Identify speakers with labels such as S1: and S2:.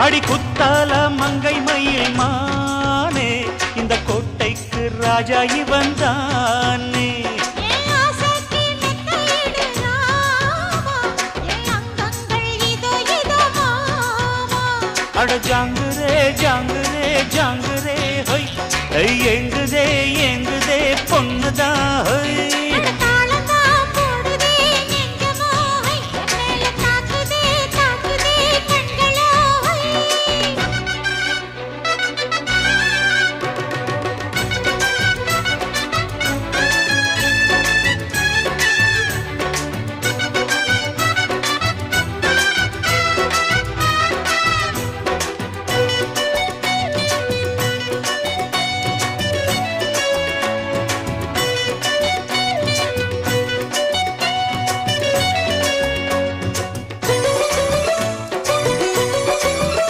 S1: அடி குத்தால மங்கை மயில் மானே இந்த கோட்டைக்கு ராஜா இவன் தானே அட ஜாங்குரே ஜாங்குரே ஜாங்குரே ஹொய் எங்குதே எங்குதே பொண்ணுதான் ஹொய்